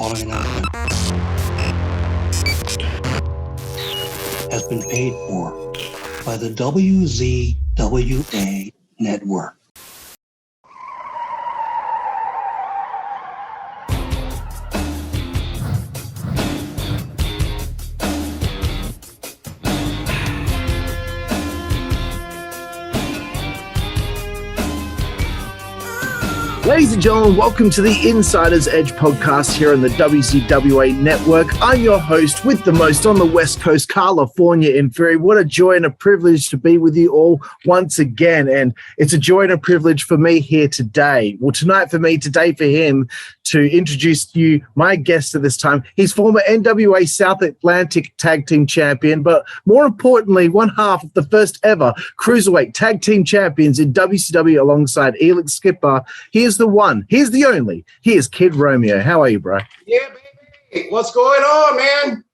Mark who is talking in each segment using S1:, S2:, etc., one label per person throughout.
S1: following announcement has been paid for by the WZWA Network.
S2: Ladies and gentlemen, welcome to the Insider's Edge podcast here on the WZWA Network. I'm your host with the most on the West Coast, Karlifornia in Fury. What a joy and a privilege to be with you all once again. And it's a joy and a privilege for me here today. Well, tonight for me, today for him, to introduce to you my guest at this time. He's former NWA South Atlantic Tag Team Champion, but more importantly, one half of the first ever Cruiserweight Tag Team Champions in WCW alongside Elix Skipper. He is the one. He is the only. He is Kid Romeo. How are you, bro?
S3: Yeah, baby. What's going on, man?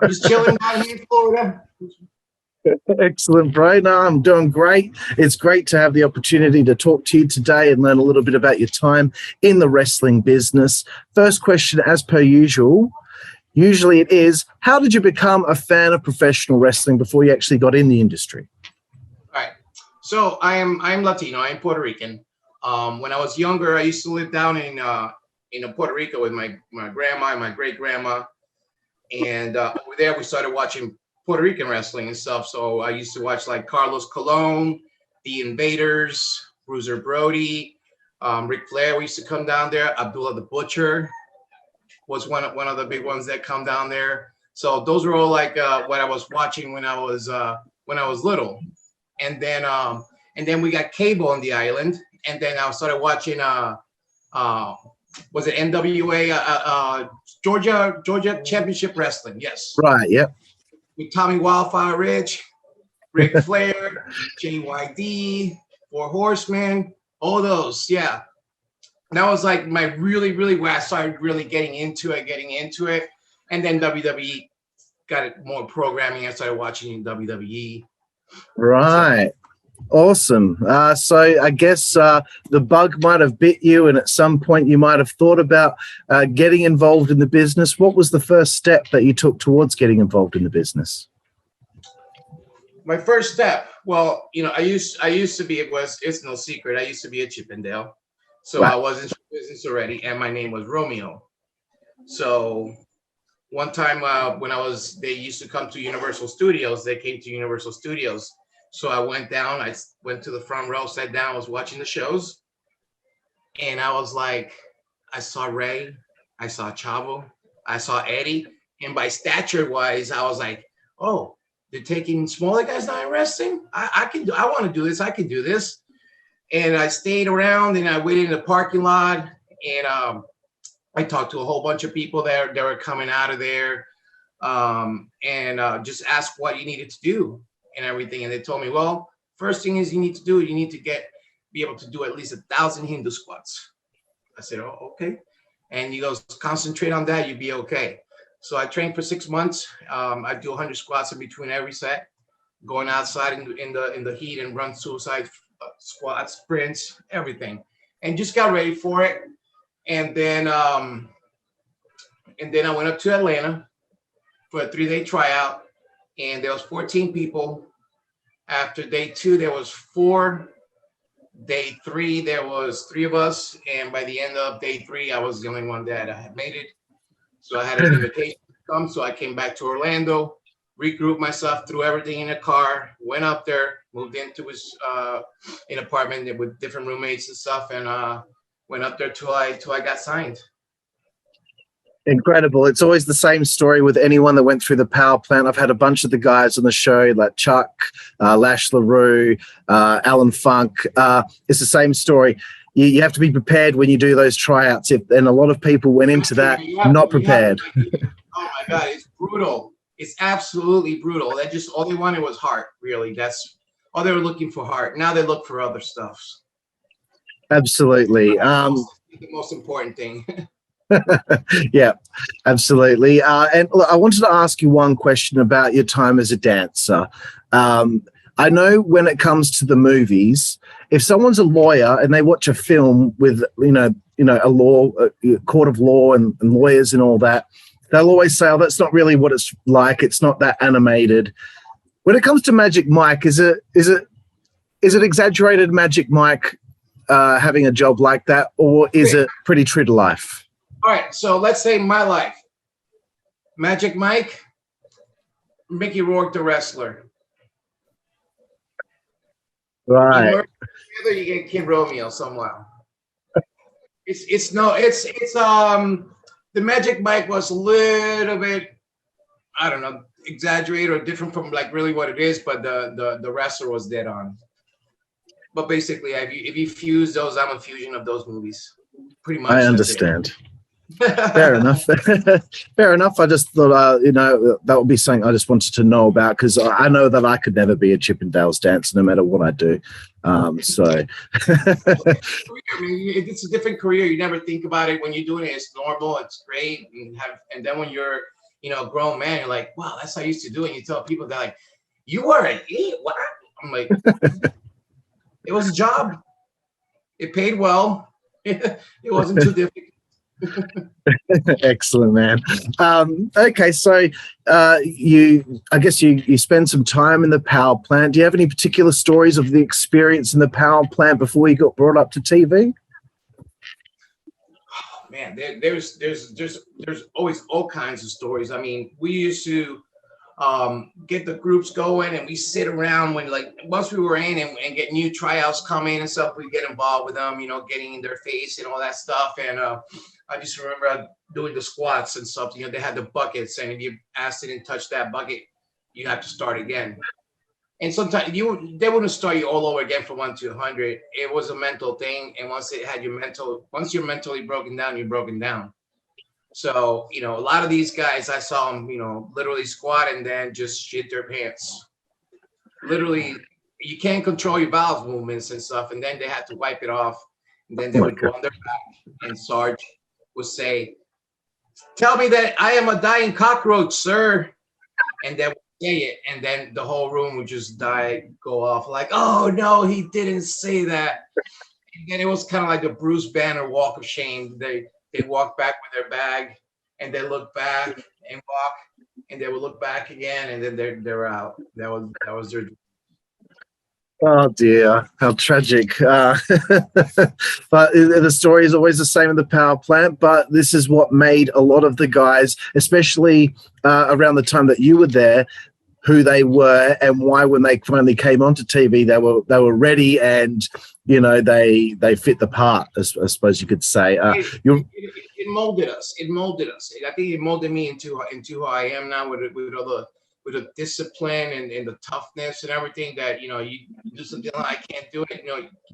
S3: I'm just chilling down here in Florida.
S2: Excellent, bro. No, I'm doing great. It's great to have the opportunity to talk to you today and learn a little bit about your time in the wrestling business. First question, as per usual, usually it is, how did you become a fan of professional wrestling before you actually got in the industry?
S3: All right. So I'm Latino. I'm Puerto Rican. When I was younger, I used to live down in Puerto Rico with my grandma and my great grandma, and over there we started watching Puerto Rican wrestling and stuff. So I used to watch like Carlos Colon, the Invaders, Bruiser Brody, Ric Flair. We used to come down there. Abdullah the Butcher was one of the big ones that come down there. So those were all like what I was watching when I was little, and then we got cable on the island. And then I started watching, was it NWA, Georgia Championship Wrestling? Yes.
S2: Right, yep.
S3: With Tommy Wildfire Rich, Ric Flair, JYD, Four Horsemen, all those, yeah. And that was like my really where I started really getting into it. And then WWE got it more programming. I started watching WWE.
S2: Right. Awesome. So I guess the bug might have bit you, and at some point you might have thought about getting involved in the business. What was the first step that you took towards getting involved in the business?
S3: My first step, well, I used to be, it's no secret, I used to be a Chippendale. So right. I was in business already, and my name was Romeo. So one time when they used to come to Universal Studios, they came to Universal Studios. So I went down, I went to the front row, sat down, I was watching the shows. And I was like, I saw Ray, I saw Chavo, I saw Eddie. And by stature wise, I was like, oh, they're taking smaller guys now in wrestling? I want to do this, I can do this. And I stayed around and I waited in the parking lot. And I talked to a whole bunch of people that were coming out of there, and just asked what you needed to do and everything. And they told me, well, first thing is you need to be able to do at least 1,000 Hindu squats. I said, oh, okay. And he goes, concentrate on that, you'll be okay. So I trained for 6 months. I do 100 squats in between every set, going outside in the heat and run suicide squats, sprints, everything, and just got ready for it. And then I went up to Atlanta for a 3-day tryout, and there was 14 people. After day 2, there was 4. Day 3, there was 3 of us. And by the end of day 3, I was the only one that had made it. So I had an invitation to come. So I came back to Orlando, regrouped myself, threw everything in a car, went up there, moved into an apartment with different roommates and stuff, and went up there till I got signed.
S2: Incredible. It's always the same story with anyone that went through the Power Plant. I've had a bunch of the guys on the show, like Chuck, Lash LaRue, Alan Funk. It's the same story. You have to be prepared when you do those tryouts. And a lot of people went into that not prepared.
S3: Oh, my God. It's brutal. It's absolutely brutal. All they wanted was Hart, really. That's all they were looking for, Hart. Now they look for other stuff.
S2: Absolutely.
S3: The most important thing.
S2: Yeah, absolutely. And look, I wanted to ask you one question about your time as a dancer. I know when it comes to the movies, if someone's a lawyer and they watch a film with, a law, a court of law and lawyers and all that, they'll always say, oh, that's not really what it's like. It's not that animated. When it comes to Magic Mike, is it exaggerated Magic Mike having a job like that, or is it pretty true to life?
S3: All right, so let's say my life. Magic Mike, Mickey Rourke, the wrestler.
S2: Right.
S3: You get Kid Romeo somehow. The Magic Mike was a little bit, I don't know, exaggerated or different from like really what it is, but the wrestler was dead on. But basically, if you fuse those, I'm a fusion of those movies. Pretty much.
S2: I understand. Fair enough. Fair enough. I just thought, that would be something I just wanted to know about, because I know that I could never be a Chippendales dancer no matter what I do. So
S3: I mean, it's a different career. You never think about it when you're doing it. It's normal. It's great. And then when you're, a grown man, you're like, wow, that's how I used to do it. And you tell people, they're like, you were an idiot. What? I'm like, it was a job. It paid well. It wasn't too difficult.
S2: Excellent, man. Okay, so I guess you spend some time in the power plant. Do you have any particular stories of the experience in the power plant before you got brought up to TV?
S3: Oh, man, there's always all kinds of stories. I mean, we used to get the groups going, and we sit around when, like, once we were in and get new tryouts coming and stuff, we get involved with them, getting in their face and all that stuff. And I just remember doing the squats and stuff. They had the buckets, and if you acid and touch that bucket, you have to start again. And sometimes they wouldn't start you all over again from 1 to 100. It was a mental thing, and once you're mentally broken down, you're broken down. So, a lot of these guys, I saw them, literally squat and then just shit their pants. Literally, you can't control your bowel movements and stuff, and then they had to wipe it off, and then they would go on their back, and Sarge would say, "Tell me that I am a dying cockroach, sir," and then say it, and then the whole room would just go off like, "Oh no, he didn't say that." And then it was kind of like the Bruce Banner walk of shame. They walk back with their bag, and they look back and walk, and they would look back again, and then they're out. That was their.
S2: Oh dear, how tragic. But the story is always the same in the power plant, but this is what made a lot of the guys, especially around the time that you were there, who they were and why when they finally came onto TV, they were ready and, they fit the part, I suppose you could say.
S3: It molded us. I think it molded me into who I am now with the discipline and the toughness and everything that, you do something like, I can't do it.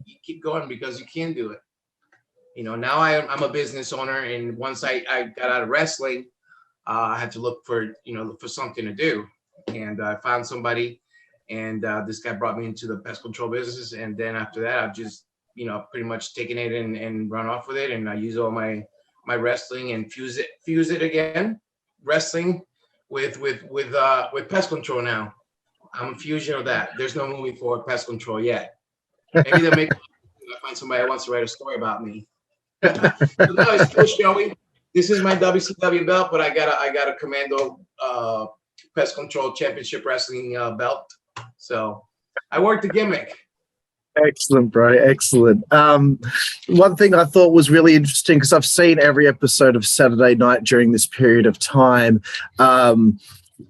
S3: You keep going because you can do it. Now I'm a business owner, and once I got out of wrestling, I had to look for something to do. And I found somebody, and this guy brought me into the pest control business. And then after that, I've just, pretty much taken it and run off with it. And I use all my wrestling and fuse it again, wrestling with pest control now. I'm a fusion of that. There's no movie for pest control yet. Maybe they'll make I find somebody that wants to write a story about me. No, it's cool, Joey. This is my WCW belt, but I got a Commando Pest Control Championship Wrestling belt. So I worked the gimmick.
S2: Excellent, bro. Excellent. One thing I thought was really interesting, because I've seen every episode of Saturday Night during this period of time.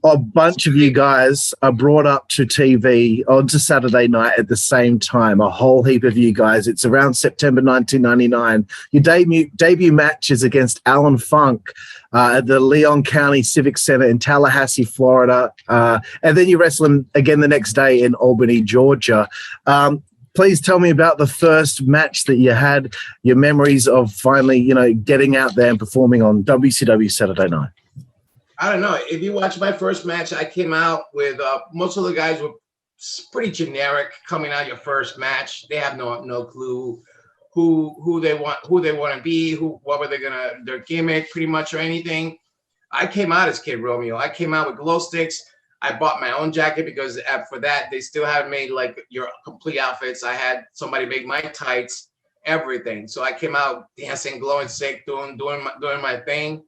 S2: A bunch of you guys are brought up to TV onto Saturday Night at the same time, a whole heap of you guys. It's around September 1999. Your debut match is against Alan Funk at the Leon County Civic Center in Tallahassee, Florida. And then you wrestle him again the next day in Albany, Georgia. Please tell me about the first match that you had, your memories of finally, getting out there and performing on WCW Saturday Night.
S3: I don't know. If you watch my first match, I came out with most of the guys were pretty generic coming out your first match. They have no clue who they want to be, what were their gimmick pretty much or anything. I came out as Kid Romeo. I came out with glow sticks. I bought my own jacket because for that they still haven't made like your complete outfits. I had somebody make my tights, everything. So I came out dancing, glowing sick, doing my thing,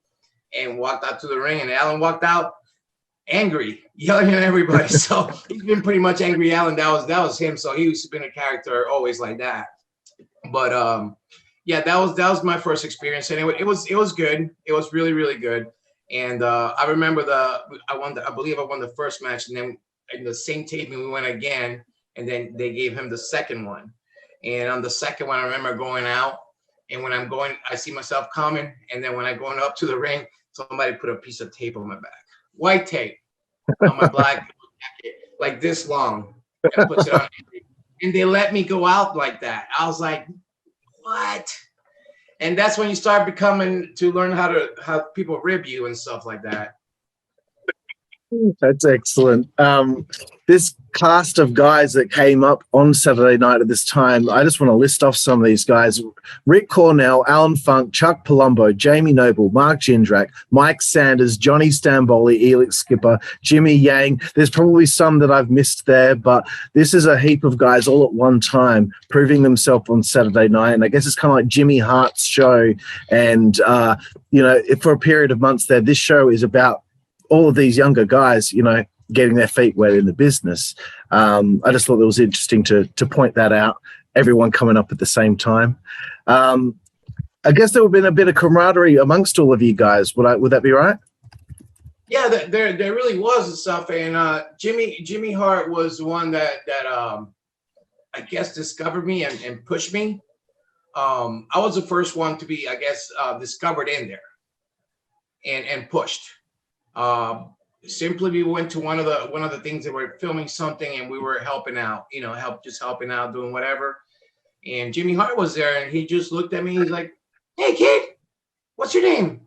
S3: and walked out to the ring. And Alan walked out angry, yelling at everybody. So he's been pretty much angry Alan. That was him. So he's been a character always like that. But yeah, that was my first experience. Anyway, it was good. It was really, really good. And I remember I believe I won the first match, and then in the same taping we went again, and then they gave him the second one. And on the second one, I remember going out, and when I'm going, I see myself coming, and then when I'm going up to the ring, somebody put a piece of tape on my back, white tape on my black jacket, like this long, and puts it on. And they let me go out like that. I was like, what? And that's when you start to learn how people rib you and stuff like that.
S2: That's excellent. This cast of guys that came up on Saturday night at this time, I just want to list off some of these guys. Rick Cornell, Alan Funk, Chuck Palumbo, Jamie Noble, Mark Jindrak, Mike Sanders, Johnny Stamboli, Elix Skipper, Jimmy Yang. There's probably some that I've missed there, but this is a heap of guys all at one time proving themselves on Saturday night. And I guess it's kind of like Jimmy Hart's show. And, for a period of months there, this show is about all of these younger guys, getting their feet wet in the business. I just thought it was interesting to point that out, everyone coming up at the same time. I guess there would have been a bit of camaraderie amongst all of you guys. Would that be right?
S3: Yeah, there really was and stuff. And Jimmy Hart was the one that I guess discovered me and pushed me. I was the first one to be, I guess, discovered in there and pushed. Simply we went to one of the things that were filming something, and we were helping out, helping out, doing whatever. And Jimmy Hart was there, and he just looked at me. He's like, "Hey kid, what's your name?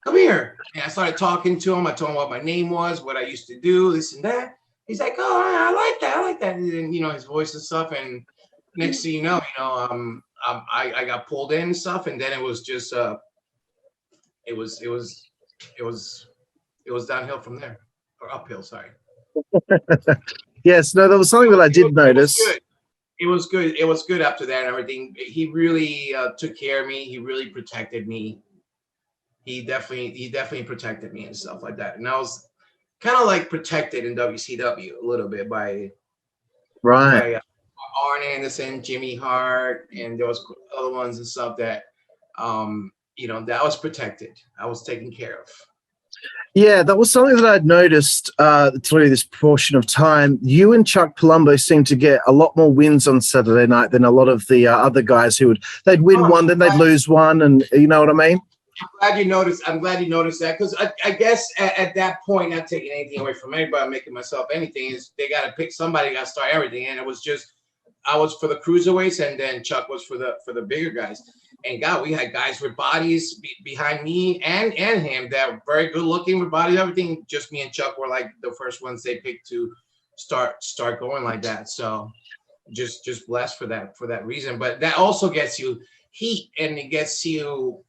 S3: Come here." And I started talking to him. I told him what my name was, what I used to do, this and that. He's like, "Oh, I like that." And then, his voice and stuff. And next thing you know, I got pulled in and stuff. And then it was just, it was downhill from there, or uphill. Sorry.
S2: Yes, no, there was something that I did notice.
S3: It was good. It was good after that and everything. He really took care of me. He really protected me. He definitely protected me and stuff like that. And I was kind of like protected in WCW a little bit by Arn Anderson, Jimmy Hart, and there was other ones and stuff that that was protected. I was taken care of.
S2: Yeah, that was something that I'd noticed through this portion of time. You and Chuck Palumbo seemed to get a lot more wins on Saturday night than a lot of the other guys they'd win one, then they'd lose one, and you know what I mean?
S3: I'm glad you noticed that, because I guess at that point, not taking anything away from anybody, making myself anything, is they got to pick somebody, got to start everything, and it was just I was for the cruiserweights, and then Chuck was for the bigger guys. And God, we had guys with bodies behind me and him that were very good looking with bodies, everything. Just me and Chuck were like the first ones they picked to start going like that. So just blessed for that reason. But that also gets you heat, and it gets you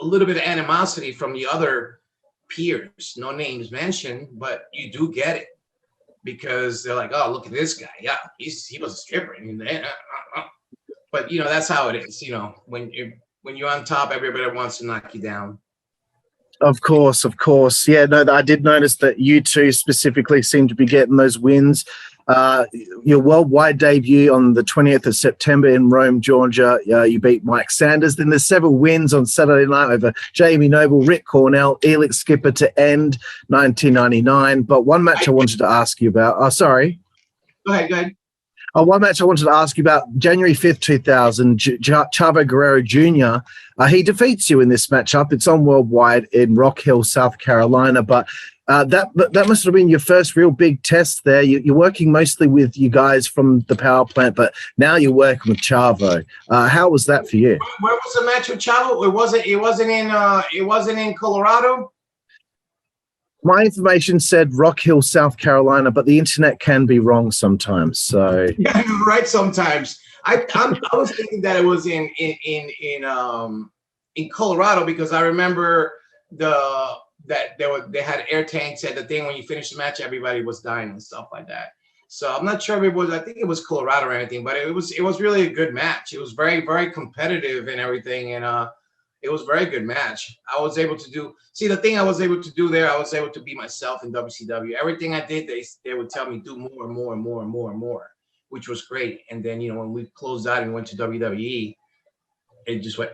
S3: a little bit of animosity from the other peers. No names mentioned, but you do get it, because they're like, "Oh, look at this guy. Yeah, he was a stripper." But that's how it is. When you're on top, everybody wants to knock you down.
S2: Of course. Yeah, no, I did notice that you two specifically seem to be getting those wins. Your worldwide debut on the 20th of September in Rome, Georgia, you beat Mike Sanders. Then there's several wins on Saturday night over Jamie Noble, Rick Cornell, Elix Skipper to end 1999. But one match I wanted to ask you about. Oh, sorry.
S3: Go ahead.
S2: One match I wanted to ask you about, January 5th, 2000, Chavo Guerrero Jr., he defeats you in this matchup. It's on Worldwide in Rock Hill, South Carolina, but that must have been your first real big test there. You're working mostly with you guys from the Power Plant, but now you're working with Chavo. How was that for you?
S3: Where was the match with Chavo? It wasn't in Colorado?
S2: My information said Rock Hill, South Carolina, but the internet can be wrong sometimes. So
S3: yeah, you're right. Sometimes I was thinking that it was in Colorado, because I remember they had air tanks at the thing. When you finish the match, everybody was dying and stuff like that. So I'm not sure if it was, I think it was Colorado or anything, but it was really a good match. It was very, very competitive and everything. And it was a very good match. I was able to do, the thing I was able to do there, I was able to be myself in WCW. Everything I did, they would tell me do more and more and more and more and more, which was great. And then, when we closed out and went to WWE, it just went,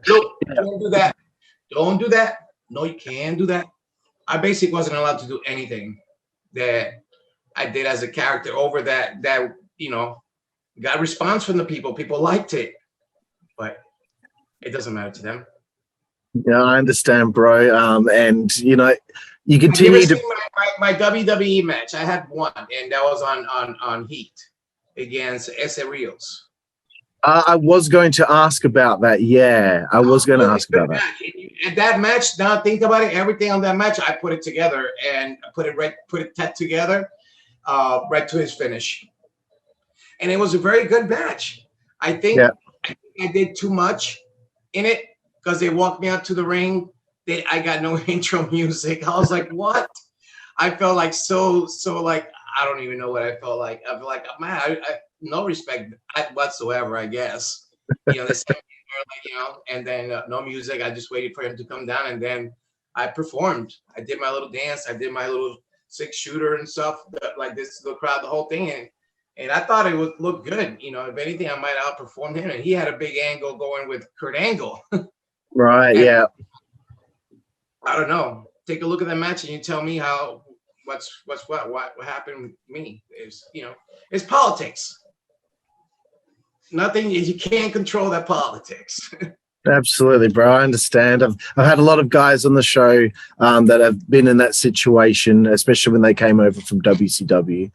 S3: nope, don't do that. Don't do that. No, you can't do that. I basically wasn't allowed to do anything that I did as a character over that got response from the people. People liked it, but it doesn't matter to them.
S2: Yeah, I understand, bro. And you continue to
S3: my WWE match. I had one, and that was on Heat against Ese Rios.
S2: I was going to ask about that. Yeah, I was going to ask about that.
S3: And that match, now think about it, everything on that match, I put it together and put it together right to his finish. And it was a very good match. I think I did too much in it because they walked me out to the ring. I got no intro music. I was like, what? I felt like so like, I don't even know what I felt like. I feel like, man, I no respect whatsoever, I guess. They sent me, and then no music. I just waited for him to come down, and then I performed. I did my little dance. I did my little 6-shooter and stuff like this to the crowd, the whole thing, and I thought it would look good. If anything, I might outperform him, and he had a big angle going with Kurt Angle.
S2: Right? Yeah.
S3: I don't know. Take a look at that match, and you tell me what happened with me. It's politics. Nothing, you can't control that politics.
S2: Absolutely, bro. I understand. I've had a lot of guys on the show that have been in that situation, especially when they came over from WCW.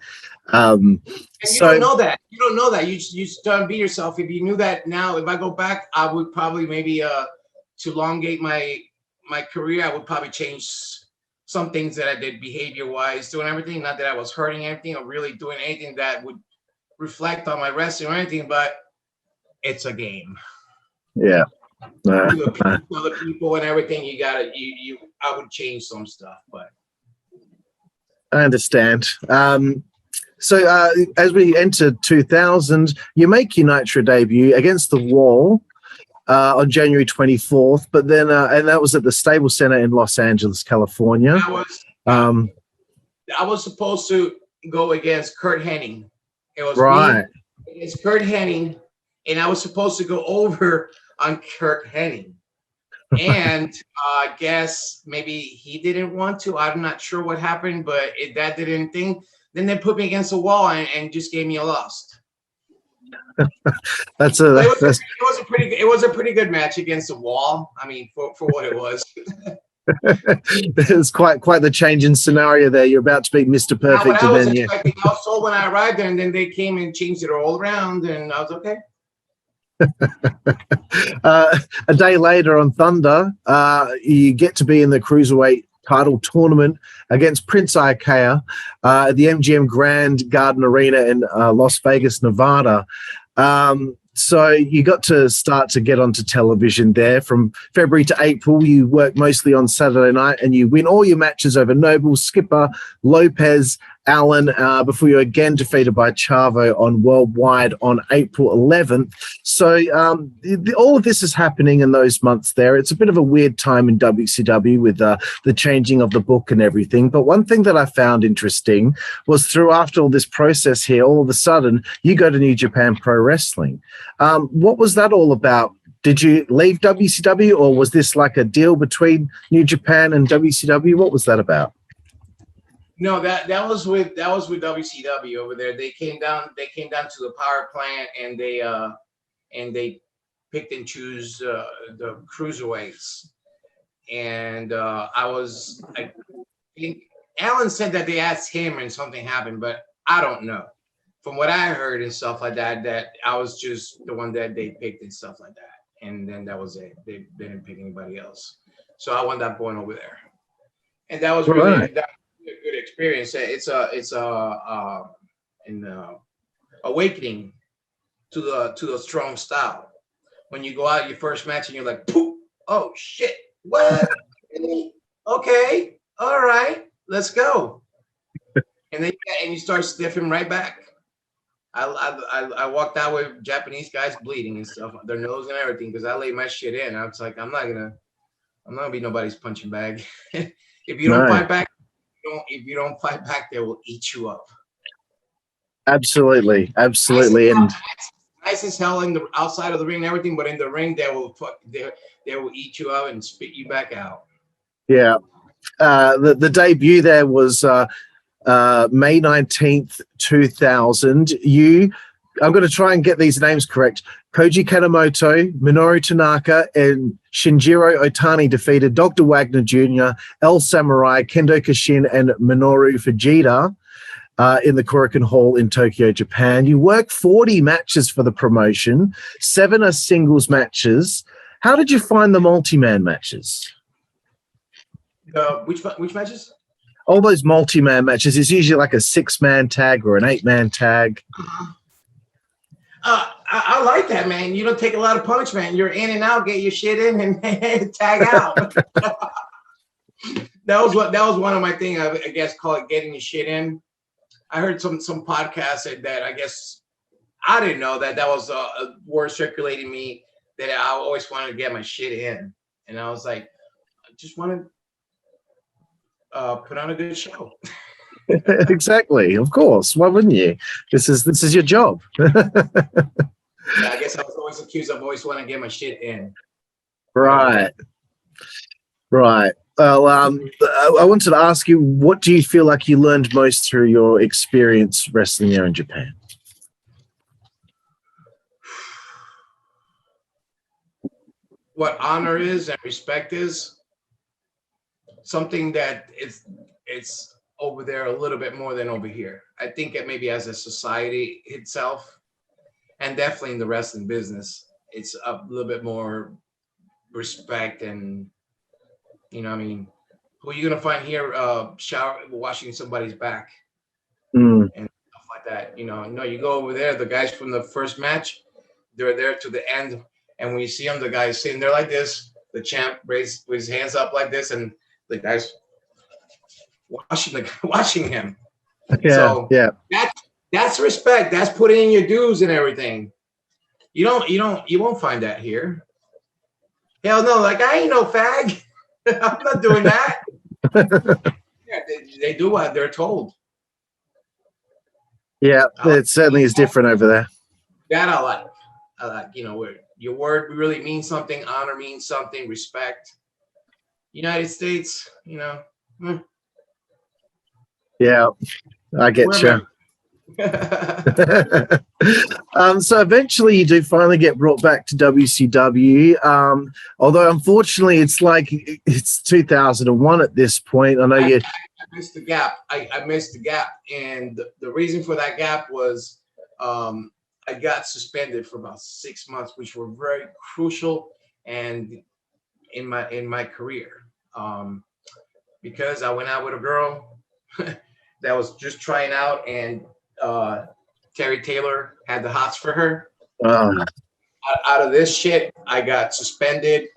S3: And you don't know that. You don't know that. You just don't be yourself. If you knew that now, if I go back, I would probably maybe to elongate my career, I would probably change some things that I did behavior-wise, doing everything. Not that I was hurting anything or really doing anything that would reflect on my wrestling or anything, but it's a game.
S2: Yeah.
S3: The people and everything, I would change some stuff, but
S2: I understand. So as we enter 2000, you make your Nitro debut against the Wall on January 24th, but then and that was at the Stable Center in Los Angeles, California.
S3: I was supposed to go against Kurt Hennig. It was
S2: right.
S3: It's Kurt Hennig, and I was supposed to go over on Kurt Hennig. And I guess maybe he didn't want to. I'm not sure what happened, but that didn't think. Then they put me against the wall and just gave me a loss.
S2: It
S3: was a pretty good match against the wall. I mean, for what it was.
S2: It's quite the change in scenario there. You're about to be Mr. Perfect,
S3: I was told when I arrived there, and then they came and changed it all around, and I was okay.
S2: A day later on Thunder, you get to be in the Cruiserweight title tournament against Prince Ikea at the MGM Grand Garden Arena in Las Vegas, Nevada. So you got to start to get onto television there. From February to April, you work mostly on Saturday night, and you win all your matches over Noble, Skipper, Lopez, Allen, before you're again defeated by Chavo on Worldwide on April 11th. So all of this is happening in those months there. It's a bit of a weird time in WCW with the changing of the book and everything. But one thing that I found interesting was after all this process here, all of a sudden, you go to New Japan Pro Wrestling. What was that all about? Did you leave WCW, or was this like a deal between New Japan and WCW? What was that about?
S3: No, that was with WCW over there. They came down to the power plant, and they picked and choose the cruiserweights. And I think Alan said that they asked him and something happened, but I don't know. From what I heard and stuff like that I was just the one that they picked and stuff like that. And then that was it. They didn't pick anybody else. So I wound up going over there. And that was really a good experience. It's an awakening to the strong style. When you go out your first match and you're like, poof, oh shit, what? Okay, all right, let's go. And then you start sniffing right back. I walked out with Japanese guys bleeding and stuff, their nose and everything, because I laid my shit in. I was like, I'm not gonna be nobody's punching bag. If you don't fight back, if you don't fight back, they will eat you up.
S2: Absolutely. And
S3: nice as hell in the outside of the ring and everything, but in the ring they will eat you up and spit you back out.
S2: Yeah. The debut there was May 19th, 2000. I'm going to try and get these names correct. Koji Kanemoto, Minoru Tanaka, and Shinjiro Otani defeated Dr. Wagner Jr., El Samurai, Kendo Kashin, and Minoru Fujita in the Korakuen Hall in Tokyo, Japan. You worked 40 matches for the promotion. 7 are singles matches. How did you find the multi-man matches?
S3: Which matches?
S2: All those multi-man matches. It's usually like a 6-man tag or an 8-man tag.
S3: I like that, man. You don't take a lot of punishment. You're in and out, get your shit in, and tag out. That was one of my things. I guess call it getting your shit in. I heard some podcast said that. I guess I didn't know that was a word circulating me that I always wanted to get my shit in, and I was like, I just want to put on a good show.
S2: Exactly, of course. Why wouldn't you? This is your job.
S3: I guess I was always accused of always wanting to get my shit in.
S2: Right. Well, I wanted to ask you, what do you feel like you learned most through your experience wrestling there in Japan?
S3: What honor is and respect is. Something that it's over there a little bit more than over here. I think it maybe as a society itself, and definitely in the wrestling business, it's a little bit more respect and, you know what I mean? Who are you going to find here washing somebody's back and stuff like that? You know, no, you go over there, the guys from the first match, they're there to the end. And when you see them, the guy's sitting there like this, the champ raised his hands up like this, and the guys watching him.
S2: Yeah,
S3: so
S2: yeah.
S3: That's respect. That's putting in your dues and everything. You won't find that here. Hell no, like I ain't no fag. I'm not doing that. Yeah, they do what they're told.
S2: Yeah, it certainly is different over there.
S3: That I like. Where your word really means something, honor means something, respect. United States,
S2: Yeah, I get you. So eventually you do finally get brought back to WCW. Although unfortunately it's 2001 at this point. I know I
S3: missed the gap. I missed the gap. And the reason for that gap was I got suspended for about 6 months, which were very crucial and in my career. Because I went out with a girl that was just trying out, and Terry Taylor had the hots for her. Out of this shit, I got suspended,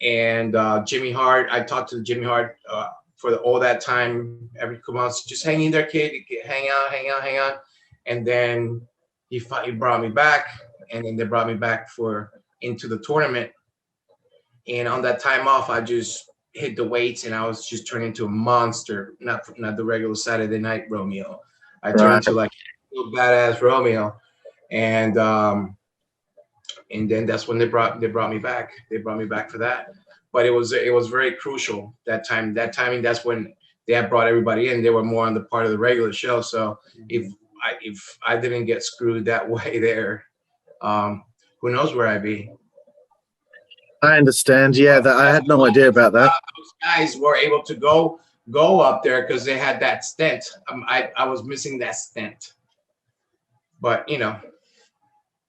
S3: and Jimmy Hart. I talked to Jimmy Hart for all that time. Every couple months, just hang in there, kid. Hang out, and then he brought me back, and then they brought me back into the tournament. And on that time off, I just hit the weights, and I was just turning into a monster. Not the regular Saturday Night Romeo. I turned into like a badass Romeo, and then that's when they brought me back. They brought me back for that. But it was very crucial that time. That timing. That's when they had brought everybody in. They were more on the part of the regular show. So if I didn't get screwed that way there, who knows where I'd be.
S2: I understand. Yeah, I had no idea about that.
S3: Those guys were able to go up there because they had that stent. I was missing that stent. But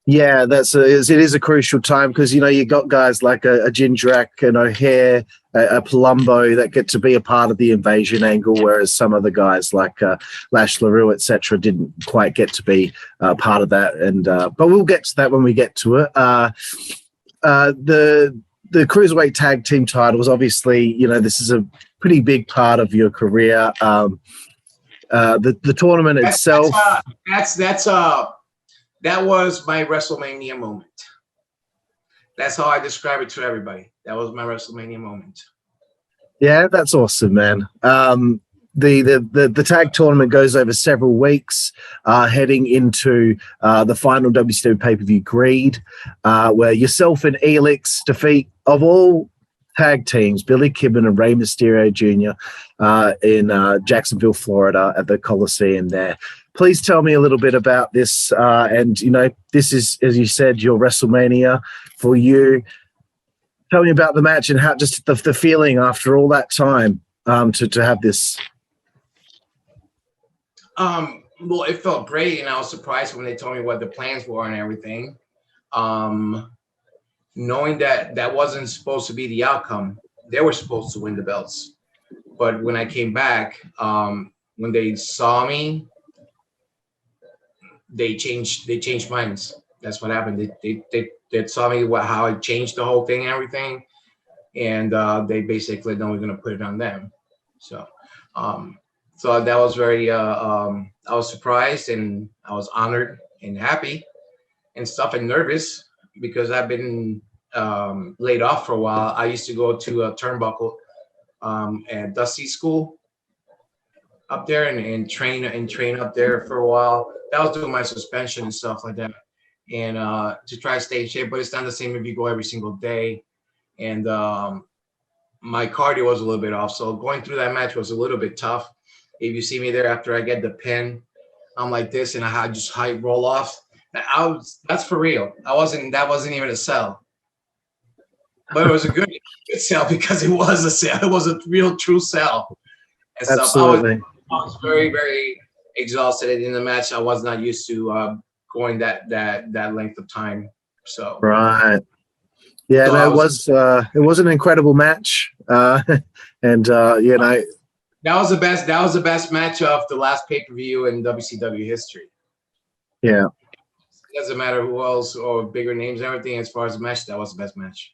S2: yeah, it is a crucial time because you got guys like a Jindrak, an O'Hare, a Palumbo that get to be a part of the invasion angle, whereas some of the guys like Lash LaRue, etc., didn't quite get to be part of that. And but we'll get to that when we get to it. the Cruiserweight Tag Team titles, obviously, this is a pretty big part of your career. The tournament itself.
S3: That was my WrestleMania moment. That's how I describe it to everybody. That was my WrestleMania moment.
S2: Yeah, that's awesome, man. The tag tournament goes over several weeks, heading into the final WCW pay-per-view Greed, where yourself and Elix defeat, of all tag teams, Billy Kidman and Rey Mysterio Jr. In Jacksonville, Florida, at the Coliseum there. Please tell me a little bit about this. And this is, as you said, your WrestleMania for you. Tell me about the match and how just the feeling after all that time to have this.
S3: Well, it felt great, and I was surprised when they told me what the plans were and everything. Knowing that wasn't supposed to be the outcome, they were supposed to win the belts. But when I came back, when they saw me, they changed minds. That's what happened. They saw me how I changed the whole thing and everything, and they basically know we're gonna put it on them. So. So that was very, I was surprised and I was honored and happy and stuff and nervous because I've been laid off for a while. I used to go to a Turnbuckle at Dusty School up there and train up there for a while. That was doing my suspension and stuff like that. And to try to stay in shape, but it's not the same if you go every single day. And my cardio was a little bit off. So going through that match was a little bit tough. If you see me there after I get the pin, I'm like this, and I just high roll off. That's for real. That wasn't even a sell, but it was a good sell because it was a sell. It was a real true sell. And
S2: Absolutely.
S3: I was very, very exhausted in the match. I was not used to going that length of time. So
S2: right. Yeah, so it was an incredible match, and
S3: That was the best match of the last pay-per-view in WCW history.
S2: Yeah.
S3: It doesn't matter who else or bigger names and everything. As far as the match, that was the best match.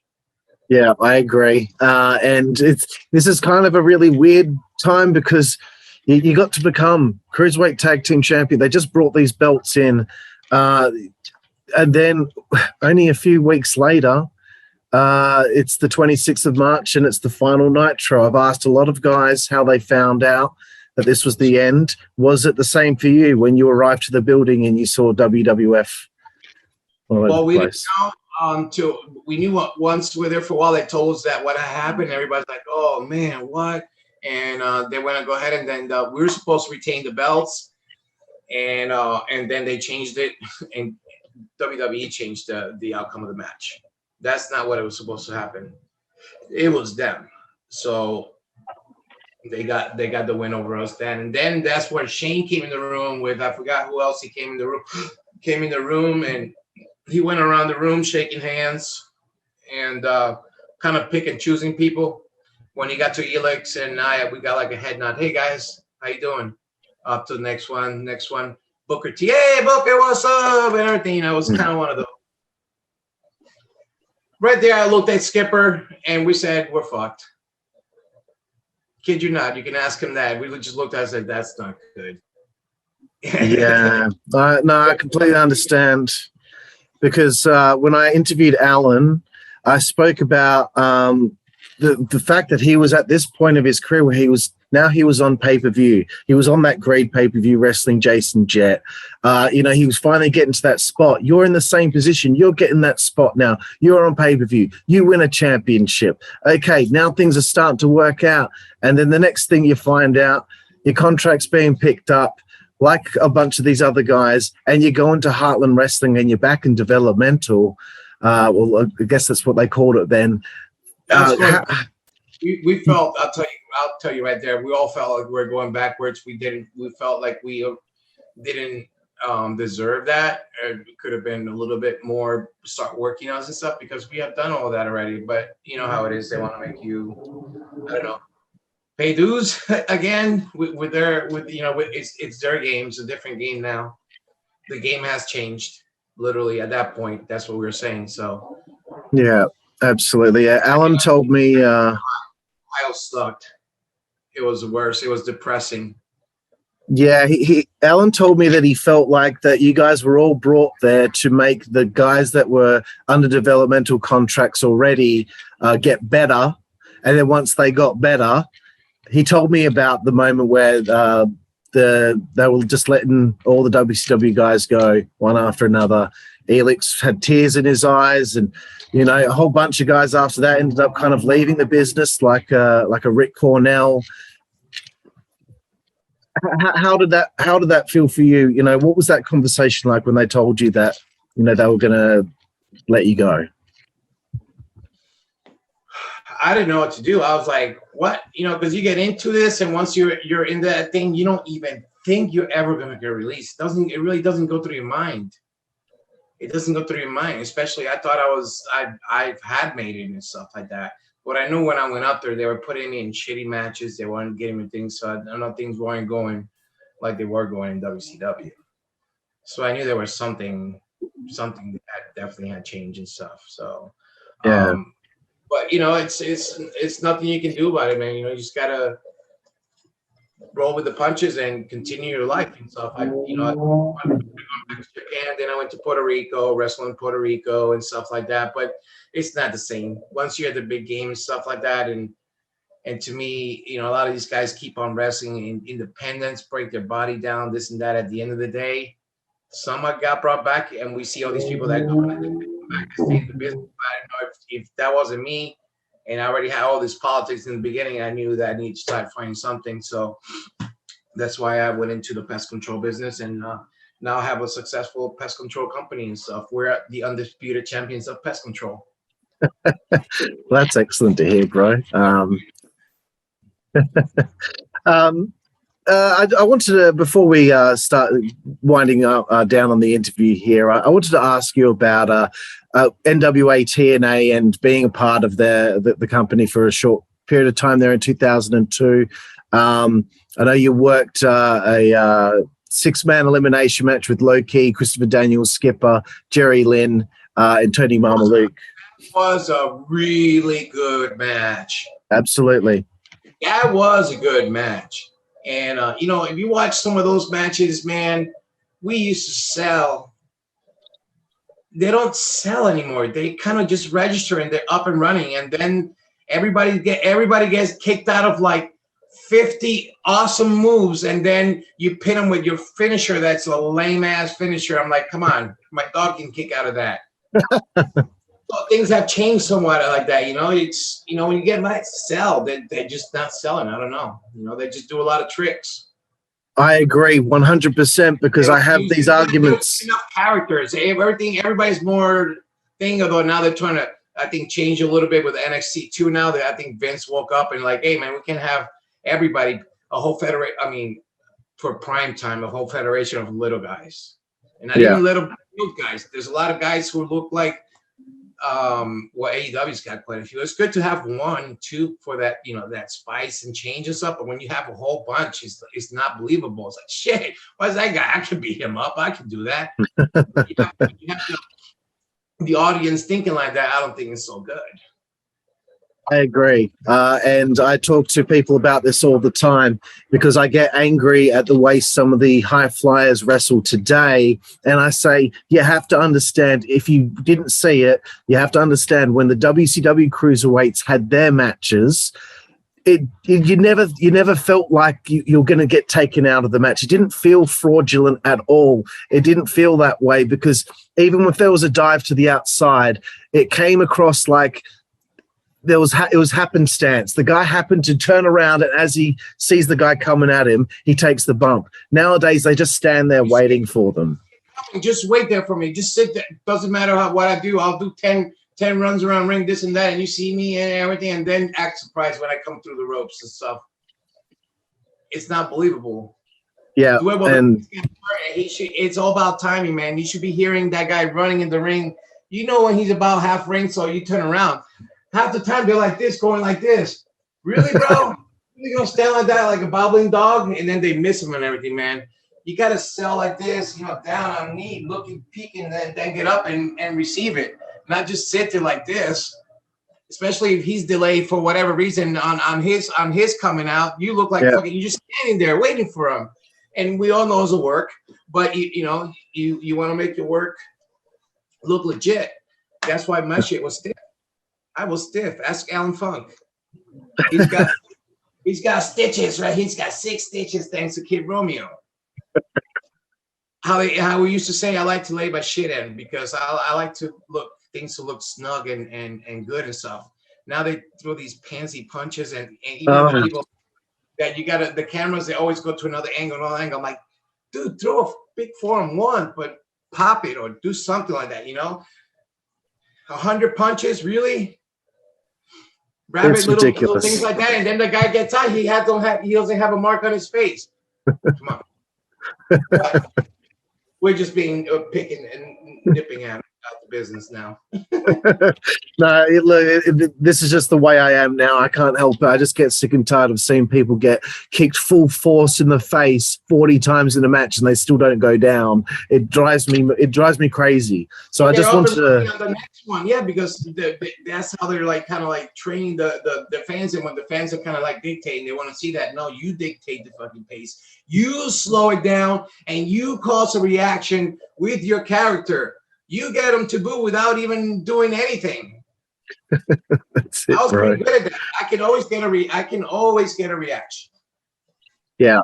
S2: Yeah, I agree. And this is kind of a really weird time because you got to become Cruiserweight Tag Team Champion. They just brought these belts in. And then only a few weeks later, it's the 26th of March and it's the Final Nitro. I've asked a lot of guys how they found out that this was the end. Was it the same for you when you arrived to the building and you saw WWF?
S3: Well, we didn't know we knew once we were there for a while. They told us that what had happened. Everybody's like, "Oh man, what?" And they went to go ahead and then we were supposed to retain the belts, and then they changed it, and WWE changed the outcome of the match. That's not what it was supposed to happen. It was them. So they got the win over us then. And then that's where Shane came in the room with, I forgot who else he came in the room, and he went around the room shaking hands and kind of pick and choosing people. When he got to Elix and we got like a head nod. Hey guys, how you doing? Up to the next one. Booker T. Hey Booker, what's up? And everything, it was kind of one of those. Right there, I looked at Skipper, and we said, we're fucked. Kid you not. You can ask him that. We just looked at it and said, that's not good.
S2: Yeah. No, I completely understand. Because when I interviewed Alan, I spoke about the fact that he was at this point of his career where he was on pay-per-view. He was on that grade pay-per-view wrestling Jason Jett. He was finally getting to that spot. You're in the same position. You're getting that spot now. You're on pay-per-view. You win a championship. Okay, now things are starting to work out. And then the next thing you find out, your contract's being picked up like a bunch of these other guys, and you go into Heartland Wrestling and you're back in developmental. Well, I guess that's what they called it then.
S3: We felt, I'll tell you right there, we all felt like we were going backwards. We felt like we didn't deserve that. It could have been a little bit more, start working on us and stuff, because we have done all that already. But you know how it is, they want to make you, I don't know, pay dues again it's their game. It's a different game now. The game has changed literally at that point. That's what we were saying. So
S2: yeah. Absolutely. Alan told me.
S3: I sucked. It was the worst. It was depressing.
S2: Yeah, Alan told me that he felt like that you guys were all brought there to make the guys that were under developmental contracts already get better. And then once they got better, he told me about the moment where they were just letting all the WCW guys go one after another. Elix had tears in his eyes, and a whole bunch of guys after that ended up kind of leaving the business, like a Rick Cornell. How did that feel for you? What was that conversation like when they told you that they were going to let you go?
S3: I didn't know what to do. I was like, what? Because you get into this, and once you're in that thing, you don't even think you're ever going to get released. It really doesn't go through your mind. It doesn't go through your mind, especially I thought I had made it and stuff like that. But I knew when I went up there, they were putting me in shitty matches. They weren't getting me things, so I know things weren't going like they were going in WCW. So I knew there was something that definitely had changed and stuff. So,
S2: yeah.
S3: But it's nothing you can do about it, man. You just gotta roll with the punches and continue your life and stuff. I went back to Japan, then I went to Puerto Rico, wrestle in Puerto Rico and stuff like that. But it's not the same once you're at the big game and stuff like that. And to me, a lot of these guys keep on wrestling in independence, break their body down, this and that. At the end of the day, some got brought back, and we see all these people that go back and stay in the business. I don't know if that wasn't me, and I already had all this politics in the beginning. I knew that I needed to start finding something. So that's why I went into the pest control business, and now I have a successful pest control company and stuff. We're the undisputed champions of pest control.
S2: That's excellent to hear, bro. I wanted to, before we start winding up down on the interview here, I wanted to ask you about NWA TNA and being a part of the company for a short period of time there in 2002. I know you worked a 6-man elimination match with Low Key, Christopher Daniels, Skipper, Jerry Lynn, and Tony Marmaluke.
S3: It was a really good match.
S2: Absolutely.
S3: That was a good match. And, if you watch some of those matches, man, we used to sell. They don't sell anymore. They kind of just register and they're up and running. And then everybody gets kicked out of like 50 awesome moves. And then you pin them with your finisher. That's a lame ass finisher. I'm like, come on, my dog can kick out of that. So things have changed somewhat like that. It's, when you get matches to sell, they're just not selling. I don't know. They just do a lot of tricks. I
S2: agree 100% because I have these arguments.
S3: Enough characters, everybody's more thing. Although now they're trying to, I think, change a little bit with NXT too. Now that I think Vince woke up and like, hey man, we can have everybody, a whole federation. I mean, for prime time, a whole federation of little guys, and not even little guys. There's a lot of guys who look like. AEW's got quite a few. It's good to have 1, 2 for that, that spice and change and stuff. But when you have a whole bunch, it's not believable. It's like, shit, why's that guy? I can beat him up. I can do that. you have the audience thinking like that. I don't think it's so good.
S2: I agree. And I talk to people about this all the time because I get angry at the way some of the Highflyers wrestle today. And I say, you have to understand, if you didn't see it, you have to understand when the WCW Cruiserweights had their matches, you never felt like you're going to get taken out of the match. It didn't feel fraudulent at all. It didn't feel that way because even if there was a dive to the outside, it came across like it was happenstance. The guy happened to turn around, and as he sees the guy coming at him, he takes the bump. Nowadays, they just stand there waiting for them.
S3: Just wait there for me. Just sit there. Doesn't matter what I do. I'll do 10 runs around ring, this and that, and you see me and everything, and then act surprised when I come through the ropes and stuff. It's not believable.
S2: Yeah, and
S3: it's all about timing, man. You should be hearing that guy running in the ring. When he's about half ring, so you turn around. Half the time they're like this, going like this. Really, bro? You're gonna stand like that, like a bobbling dog, and then they miss him and everything, man. You gotta sell like this, down on knee, looking, peeking, then get up and receive it. Not just sit there like this. especially if he's delayed for whatever reason on his coming out. You look like fucking, you're just standing there waiting for him. And we all know it'll work, but you want to make your work look legit. That's why my shit was stiff. I was stiff. Ask Alan Funk. He's got stitches, right? He's got 6 stitches thanks to Kid Romeo. How we used to say, I like to lay my shit in because I like to things to look snug and good and stuff. Now they throw these pansy punches and even the people that you got the cameras, they always go to another angle. I'm like, dude, throw a big forearm one, but pop it or do something like that, 100 punches, really? Rabbit, little things like that, and then the guy gets out. He doesn't have a mark on his face. Come on. We're just being picking and nipping out the business now.
S2: No, this is just the way I am now. I can't help it. I just get sick and tired of seeing people get kicked full force in the face 40 times in a match and they still don't go down. It drives me crazy. So I just want to
S3: the next one, because that's how they're like kind of like training the fans, and when the fans are kind of like dictating, they want to see that. No, you dictate the fucking pace. You slow it down and you cause a reaction with your character. You get them to boo without even doing anything.
S2: That's it,
S3: I was
S2: bro.
S3: pretty good at that. I can always get a reaction.
S2: Yeah,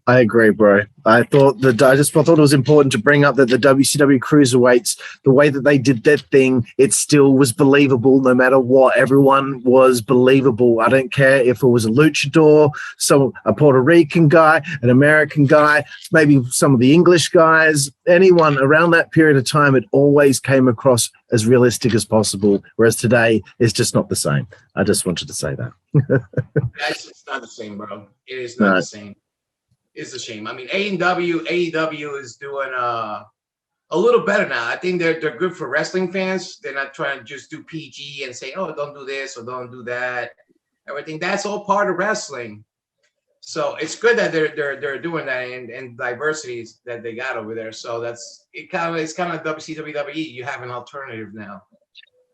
S2: I agree, bro. I thought it was important to bring up that the WCW Cruiserweights, the way that they did that thing, it still was believable no matter what. Everyone was believable. I don't care if it was a luchador, a Puerto Rican guy, an American guy, maybe some of the English guys, anyone around that period of time, it always came across as realistic as possible, whereas today it's just not the same. I just wanted to say that.
S3: It's not the same, bro. It is not the same. It's a shame. I mean, AEW is doing a little better now. I think they're good for wrestling fans. They're not trying to just do PG and say, oh, don't do this or don't do that. Everything that's all part of wrestling. So it's good that they're doing that and diversities that they got over there. So it's kind of WCW. You have an alternative now.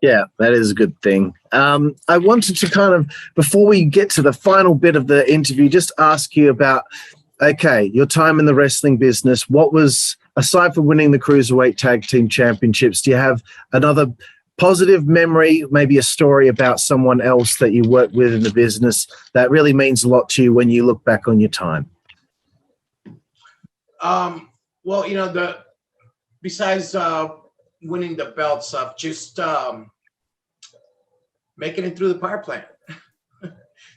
S2: Yeah, that is a good thing. I wanted to kind of, before we get to the final bit of the interview, just ask you about, okay, your time in the wrestling business. What was, aside from winning the Cruiserweight Tag Team Championships, do you have another positive memory, maybe a story about someone else that you worked with in the business that really means a lot to you when you look back on your time?
S3: Well, besides winning the belt stuff, just making it through the power plant.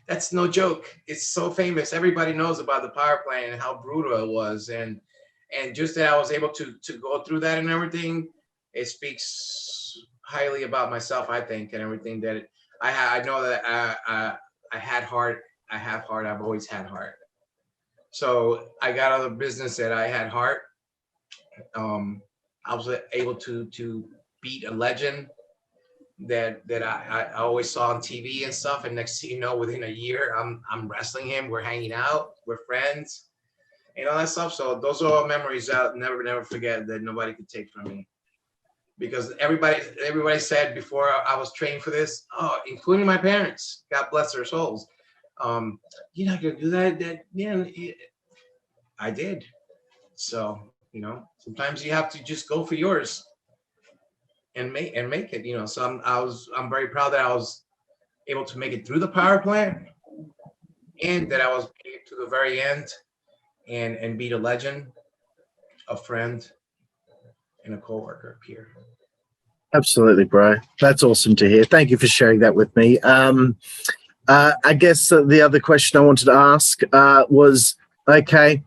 S3: That's no joke. It's so famous. Everybody knows about the power plant and how brutal it was. And just that I was able to go through that and everything, it speaks highly about myself, I think, and everything that I know that I had heart. I have heart. I've always had heart. So I got out of the business that I had heart. I was able to beat a legend that I always saw on TV and stuff. And next thing you know, within a year, I'm wrestling him. We're hanging out. We're friends and all that stuff. So those are all memories I'll never forget that nobody could take from me. Because everybody said before I was training for this, including my parents, God bless their souls. You're not gonna do that. I did. So, sometimes you have to just go for yours and make it, So I'm very proud that I was able to make it through the power plant and that I was made it to the very end and beat a legend, a friend, and a coworker here.
S2: Absolutely, bro. That's awesome to hear. Thank you for sharing that with me. I guess the other question I wanted to ask was, okay,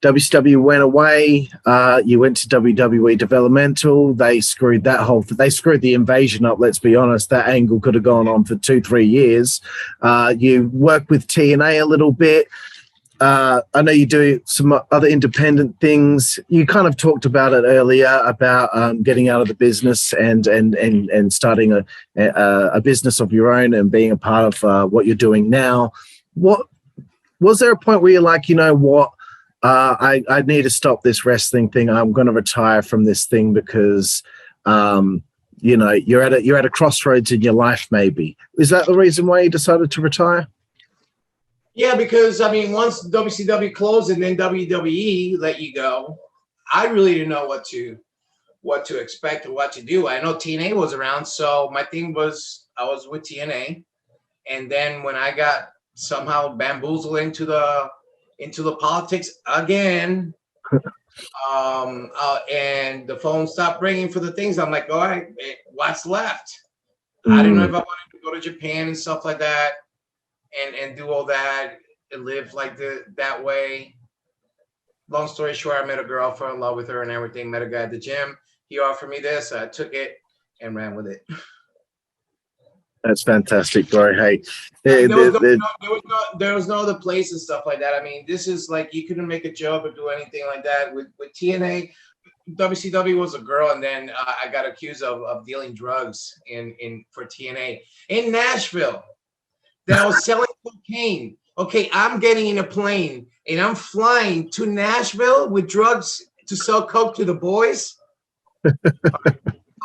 S2: WCW went away. You went to WWE Developmental. They screwed they screwed the invasion up. Let's be honest. That angle could have gone on for 2-3 years. You worked with TNA a little bit. I know you do some other independent things. You kind of talked about it earlier about getting out of the business and starting a business of your own and being a part of what you're doing now. What was there a point where you're like, you know what? I need to stop this wrestling thing. I'm going to retire from this thing because you're at a crossroads in your life. Maybe is that the reason why you decided to retire?
S3: Yeah, because I mean, once WCW closed and then WWE let you go, I really didn't know what to expect or what to do. I know TNA was around, so my thing was I was with TNA, and then when I got somehow bamboozled into the politics again, and the phone stopped ringing for the things, I'm like, all right, what's left? I didn't know if I wanted to go to Japan and stuff like that, and do all that and live like that way. Long story short, I met a girl, fell in love with her and everything, met a guy at the gym. He offered me this, I took it and ran with it.
S2: That's fantastic, bro. Hey,
S3: there was no other place and stuff like that. I mean, this is like, you couldn't make a joke or do anything like that. With TNA, WCW was a girl, and then I got accused of dealing drugs for TNA in Nashville. That I was selling cocaine. Okay, I'm getting in a plane and I'm flying to Nashville with drugs to sell coke to the boys. Tell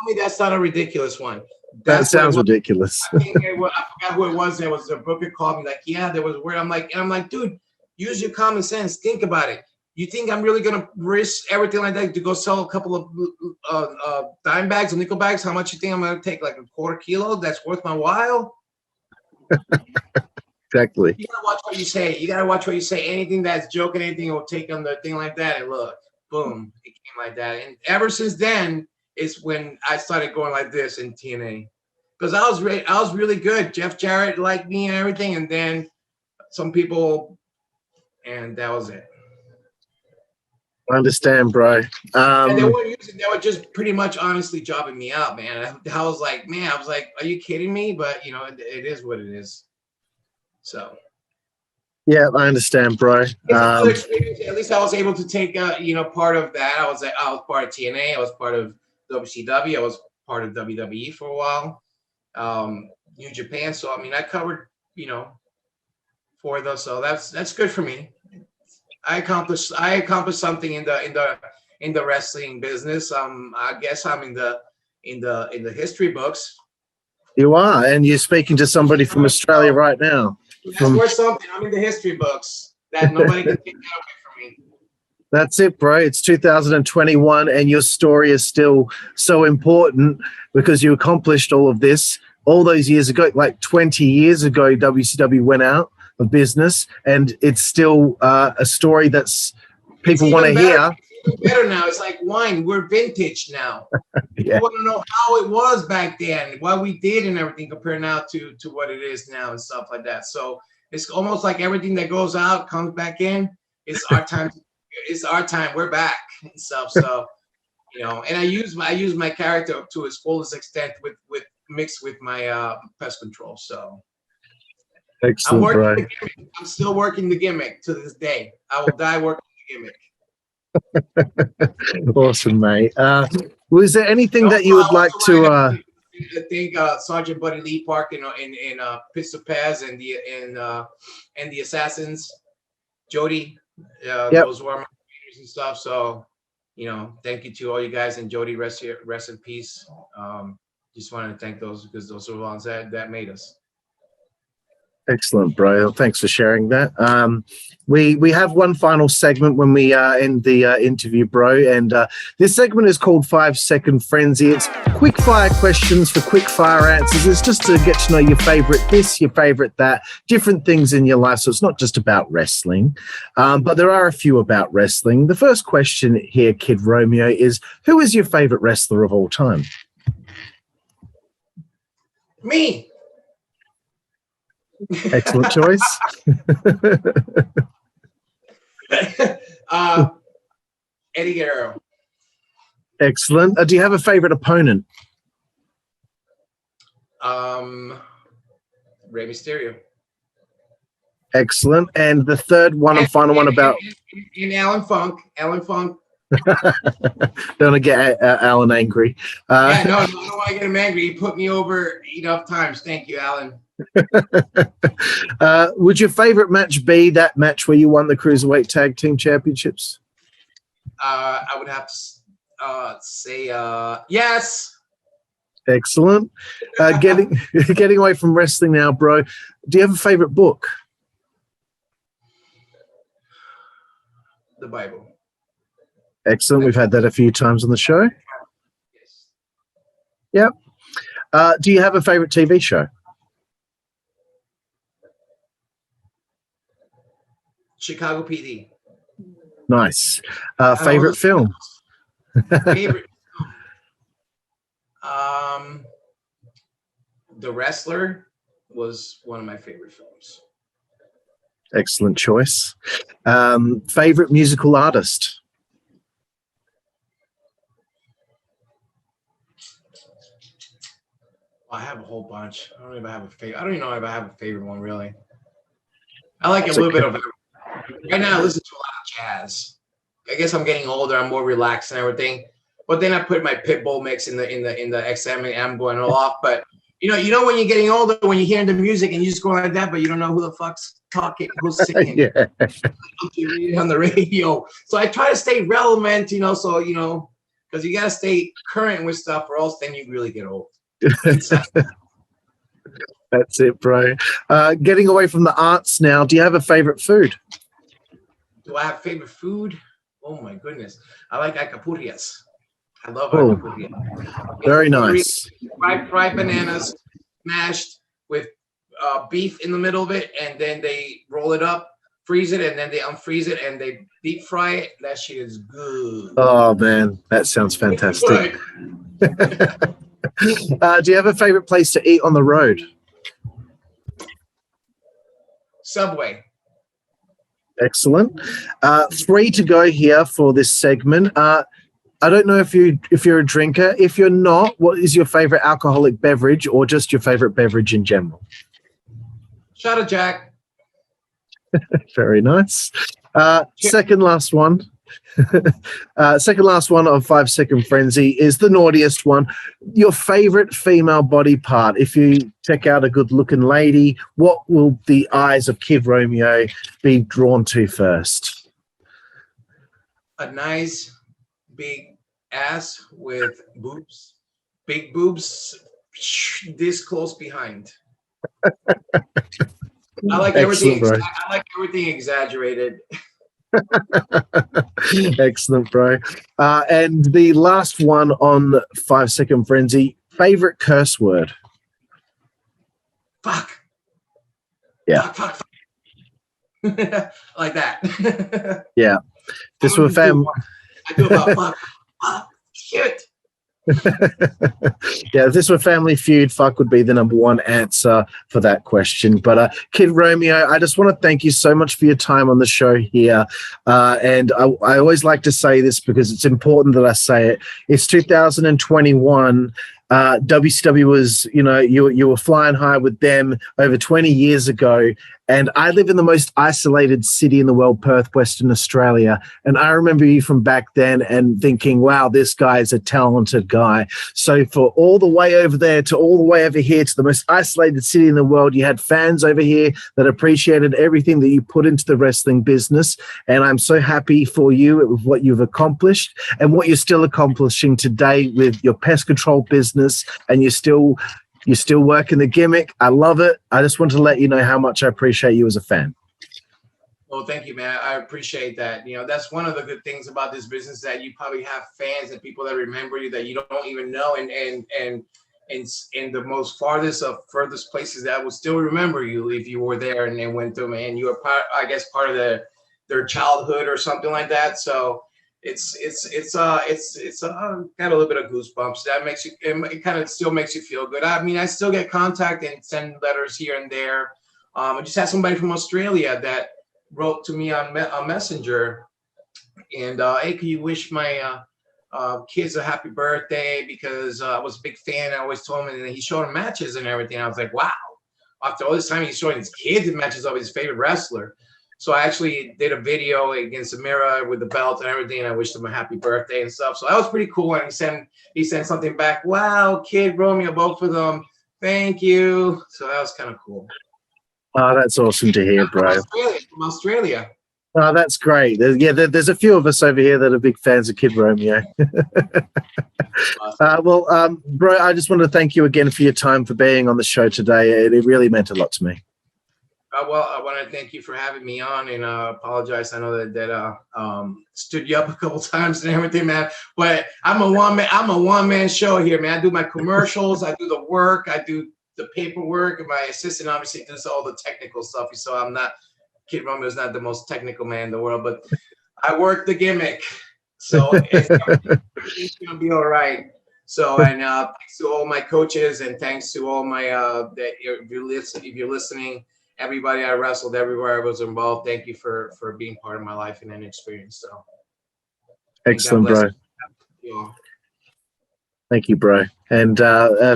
S3: me that's not a ridiculous one.
S2: That sounds ridiculous.
S3: I forgot who it was. There was a broker called me like, yeah, there was a word. I'm like, dude, use your common sense. Think about it. You think I'm really gonna risk everything like that to go sell a couple of dime bags or nickel bags? How much you think I'm gonna take? Like a quarter kilo? That's worth my while.
S2: Exactly.
S3: You gotta watch what you say. You gotta watch what you say. Anything that's joking, anything will take on the thing like that. And look, boom, it came like that. And ever since then is when I started going like this in TNA, because I was really good. Jeff Jarrett liked me and everything, and then some people, and that was it.
S2: I understand, bro.
S3: And they weren't using. They were just pretty much honestly jobbing me out, man. I was like, are you kidding me? But it is what it is. So.
S2: Yeah, I understand, bro.
S3: At least I was able to take part of that. I was part of TNA. I was part of WCW. I was part of WWE for a while. New Japan. So I mean, I covered 4 of those. So that's good for me. I accomplished something in the wrestling business. I guess I'm in the history books.
S2: You are, and you're speaking to somebody from Australia right now.
S3: That's worth something. I'm in the history books that nobody can take that away from me.
S2: That's it, bro. It's 2021, and your story is still so important because you accomplished all of this all those years ago. Like 20 years ago, WCW went out of business, and it's still a story that's people want to hear.
S3: It's better now. It's like wine. We're vintage now.
S2: Yeah.
S3: I want to know how it was back then, what we did and everything compared now to what it is now and stuff like that. So it's almost like everything that goes out comes back in. It's our time. It's our time. We're back and stuff. So, and I use my character to its fullest extent with mixed with my pest control. So
S2: excellent,
S3: I'm still working the gimmick to this day. I will die working the gimmick.
S2: Awesome, mate. Was there anything that you would like to?
S3: I think Sergeant Buddy Lee Park in Pistol Paz and the Assassins, Jody. Those were my leaders and stuff. So, thank you to all you guys, and Jody, rest in peace. Just wanted to thank those because those are the ones that made us.
S2: Excellent, bro. Thanks for sharing that. We have one final segment when we end the interview, bro. And this segment is called 5 Second Frenzy. It's quick fire questions for quick fire answers. It's just to get to know your favorite this, your favorite that, different things in your life. So it's not just about wrestling, but there are a few about wrestling. The first question here, Kid Romeo, is who is your favorite wrestler of all time?
S3: Me.
S2: Excellent choice.
S3: Eddie Guerrero.
S2: Excellent. Do you have a favorite opponent?
S3: Rey Mysterio.
S2: Excellent. And the third one and final one about
S3: in Alan Funk.
S2: Don't want to get Alan angry.
S3: No, I don't want to get him angry. He put me over enough times. Thank you, Alan.
S2: Would your favorite match be that match where you won the Cruiserweight Tag Team Championships?
S3: I would have to say yes.
S2: Excellent. Getting away from wrestling now, bro. Do you have a favorite book?
S3: The Bible.
S2: Excellent. We've had that a few times on the show.
S3: Yes.
S2: Yep. Do you have a favorite TV show?
S3: Chicago PD.
S2: Nice. Favorite film?
S3: Favorite. The Wrestler was one of my favorite films.
S2: Excellent choice. Favorite musical artist?
S3: I have a whole bunch. I don't even have a favorite. I don't even know if I have a favorite one, really. I like
S2: That's
S3: a little
S2: okay.
S3: bit of everything. Right now, I listen to a lot of jazz. I guess I'm getting older. I'm more relaxed and everything. But then I put my Pitbull mix in the XM and I'm going all off. But you know when you're getting older, when you're hearing the music and you just go like that, but you don't know who the fuck's talking, who's singing.
S2: Yeah.
S3: You read it on the radio. So I try to stay relevant, so because you gotta stay current with stuff, or else then you really get old.
S2: That's it, bro. Getting away from the arts now, do you have a favorite food?
S3: Do I have favorite food? Oh my goodness. I like alcapurrias. I love
S2: Oh,
S3: alcapurrias.
S2: very nice.
S3: Fried bananas mashed with beef in the middle of it, and then they roll it up, freeze it, and then they unfreeze it, and they deep fry it. That shit is good.
S2: Oh, man, that sounds fantastic. Do you have a favorite place to eat on the road?
S3: Subway.
S2: Excellent. 3 to go here for this segment. I don't know if you're a drinker. If you're not, what is your favorite alcoholic beverage, or just your favorite beverage in general?
S3: Shot of Jack.
S2: Very nice. Second last one. Second last one of 5 Second Frenzy is the naughtiest one. Your favorite female body part. If you check out a good looking lady, what will the eyes of Kid Romeo be drawn to first?
S3: A nice big ass with boobs, big boobs this close behind. I like everything. I like everything exaggerated.
S2: Excellent, bro. And the last one on 5 Second Frenzy, favorite curse word.
S3: Fuck.
S2: Yeah.
S3: Fuck. Like that.
S2: Yeah. This was family.
S3: I do about fuck, shit.
S2: Yeah, if this were Family Feud, fuck would be the number one answer for that question. But Kid Romeo, I just want to thank you so much for your time on the show here. And I always like to say this because it's important that I say it. It's 2021. WCW was, you were flying high with them over 20 years ago. And I live in the most isolated city in the world, Perth, Western Australia. And I remember you from back then and thinking, wow, this guy is a talented guy. So for all the way over there to all the way over here to the most isolated city in the world, you had fans over here that appreciated everything that you put into the wrestling business. And I'm so happy for you with what you've accomplished and what you're still accomplishing today with your pest control business. And you're still working the gimmick. I love it. I just want to let you know how much I appreciate you as a fan.
S3: Well, thank you, man. I appreciate that. That's one of the good things about this business, that you probably have fans and people that remember you that you don't even know, and in the most furthest places that will still remember you if you were there and went through, and you were part of their childhood or something like that. So it's got a little bit of goosebumps. That makes you, it kind of still makes you feel good. I mean, I still get contact and send letters here and there. I just had somebody from Australia that wrote to me on Messenger, and hey, can you wish my kids a happy birthday, because I was a big fan. I always told him, and he showed him matches and everything. I was like, wow, after all this time he's showing his kids matches of his favorite wrestler. So I actually did a video against Amira with the belt and everything, and I wished him a happy birthday and stuff. So that was pretty cool. And he sent something back. Wow, Kid Romeo, both of them. Thank you. So that was kind of cool.
S2: Oh, that's awesome to hear, bro.
S3: From Australia.
S2: Oh, that's great. There's a few of us over here that are big fans of Kid Romeo.
S3: Awesome.
S2: Bro, I just want to thank you again for your time, for being on the show today. It really meant a lot to me.
S3: Well, I want to thank you for having me on, and apologize. I know that stood you up a couple times and everything, man. But I'm a one man show here, man. I do my commercials, I do the work, I do the paperwork, and my assistant obviously does all the technical stuff. So I'm not. Kid Romeo is not the most technical man in the world, but I work the gimmick, so it's gonna be all right. So, and thanks to all my coaches, and thanks to all my if you're listening, everybody I wrestled, everywhere I was involved. Thank you for being part of my life and an experience. So,
S2: excellent, bro. Thank you, bro. And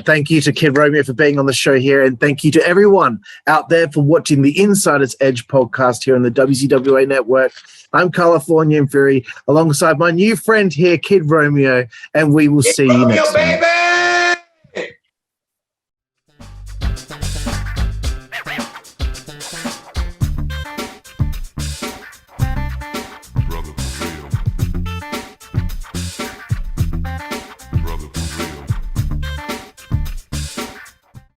S2: thank you to Kid Romeo for being on the show here. And thank you to everyone out there for watching the Insider's Edge podcast here on the WZWA Network. I'm Karlifornia Fury, alongside my new friend here, Kid Romeo, and we will see you next time.